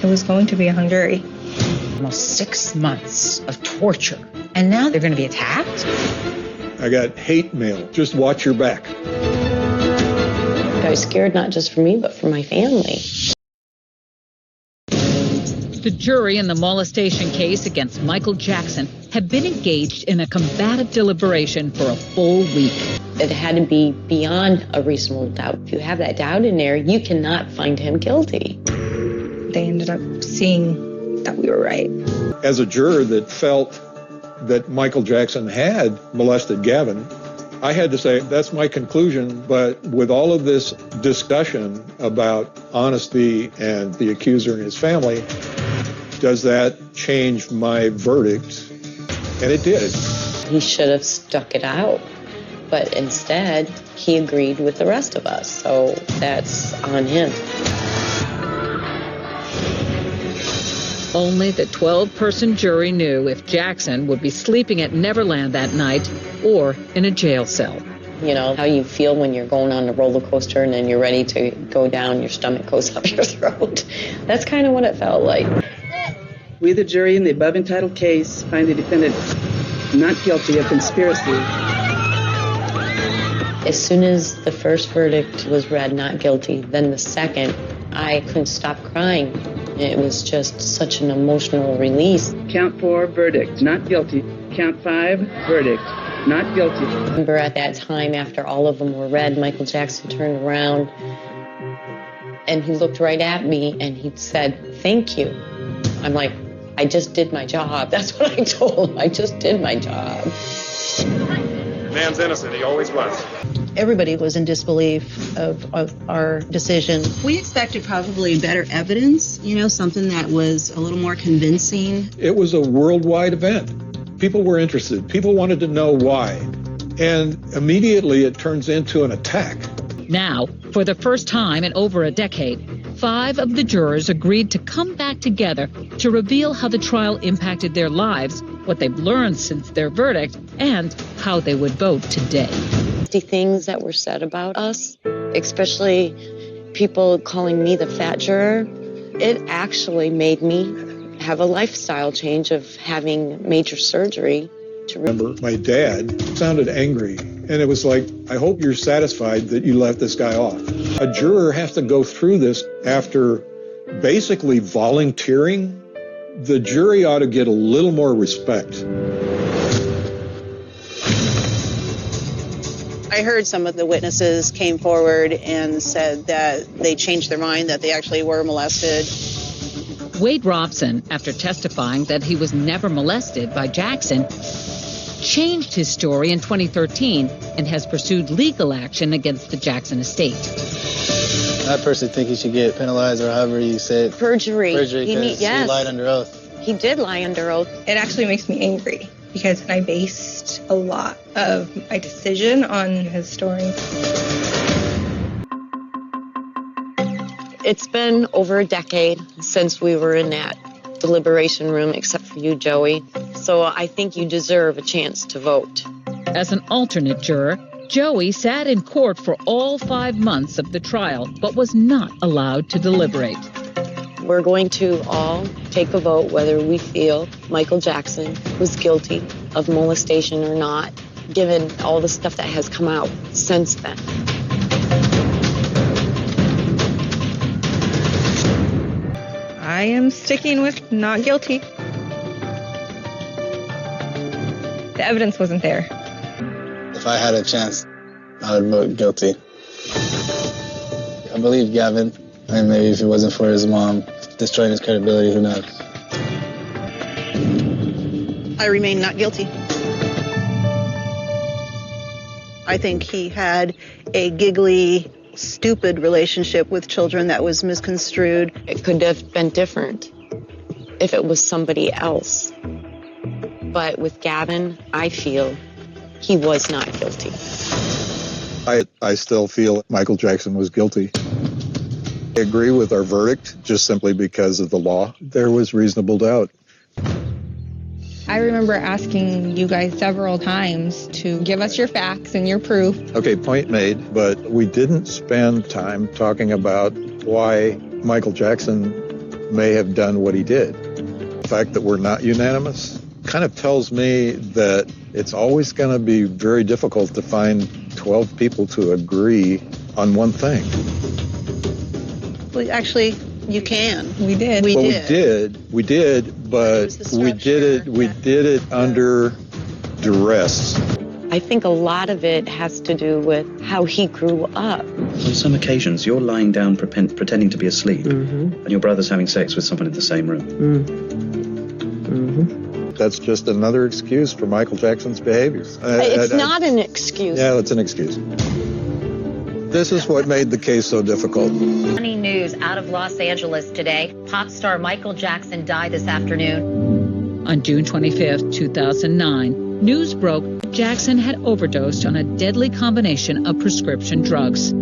It was going to be a hung jury. Almost 6 months of torture. And now they're going to be attacked? I got hate mail. Just watch your back. I was scared not just for me, but for my family. The jury in the molestation case against Michael Jackson had been engaged in a combative deliberation for a full week. It had to be beyond a reasonable doubt. If you have that doubt in there, you cannot find him guilty. They ended up seeing that we were right. As a juror that felt that Michael Jackson had molested Gavin, I had to say, that's my conclusion. But with all of this discussion about honesty and the accuser and his family, does that change my verdict? And it did. He should have stuck it out. But instead, he agreed with the rest of us. So that's on him. Only the 12-person jury knew if Jackson would be sleeping at Neverland that night or in a jail cell. You know, how you feel when you're going on the roller coaster and then you're ready to go down, your stomach goes up your throat. That's kind of what it felt like. We, the jury in the above entitled case, find the defendant not guilty of conspiracy. As soon as the first verdict was read, not guilty, then the second, I couldn't stop crying. It was just such an emotional release. Count 4, verdict, not guilty. Count 5, verdict, not guilty. I remember at that time, after all of them were read, Michael Jackson turned around and he looked right at me and he said, "Thank you." I'm like, I just did my job. That's what I told him. I just did my job. Man's innocent. He always was. Everybody was in disbelief of our decision. We expected probably better evidence, something that was a little more convincing. It was a worldwide event. People were interested. People wanted to know why. And immediately it turns into an attack. Now, for the first time in over a decade, 5 of the jurors agreed to come back together to reveal how the trial impacted their lives, what they've learned since their verdict, and how they would vote today. The things that were said about us, especially people calling me the fat juror, it actually made me have a lifestyle change of having major surgery. Remember, my dad sounded angry, and it was like, I hope you're satisfied that you let this guy off. A juror has to go through this after basically volunteering. The jury ought to get a little more respect. I heard some of the witnesses came forward and said that they changed their mind, that they actually were molested. Wade Robson, after testifying that he was never molested by Jackson, changed his story in 2013 and has pursued legal action against the Jackson estate. I personally think he should get penalized, or however you say it. Perjury. Perjury, because yes. he lied under oath. He did lie under oath. It actually makes me angry because I based a lot of my decision on his story. It's been over a decade since we were in that deliberation room, except for you, Joey. So I think you deserve a chance to vote. As an alternate juror, Joey sat in court for all 5 months of the trial, but was not allowed to deliberate. We're going to all take a vote whether we feel Michael Jackson was guilty of molestation or not, given all the stuff that has come out since then. I am sticking with not guilty. The evidence wasn't there. If I had a chance, I would vote guilty. I believe Gavin, and maybe if it wasn't for his mom destroying his credibility, who knows? I remain not guilty. I think he had a giggly, stupid relationship with children that was misconstrued. It could have been different if it was somebody else. But with Gavin, I feel he was not guilty. I still feel Michael Jackson was guilty. I agree with our verdict just simply because of the law. There was reasonable doubt. I remember asking you guys several times to give us your facts and your proof. Okay, point made, but we didn't spend time talking about why Michael Jackson may have done what he did. The fact that we're not unanimous kind of tells me that it's always going to be very difficult to find 12 people to agree on one thing. Well, actually, you can. We did. We well, did. we did, but we did it under duress. I think a lot of it has to do with how he grew up. On some occasions, you're lying down pretending to be asleep, and your brother's having sex with someone in the same room. That's just another excuse for Michael Jackson's behavior. It's not an excuse. Yeah, it's an excuse. This is what made the case so difficult. Funny news out of Los Angeles today. Pop star Michael Jackson died this afternoon. On June 25th, 2009, news broke Jackson had overdosed on a deadly combination of prescription drugs.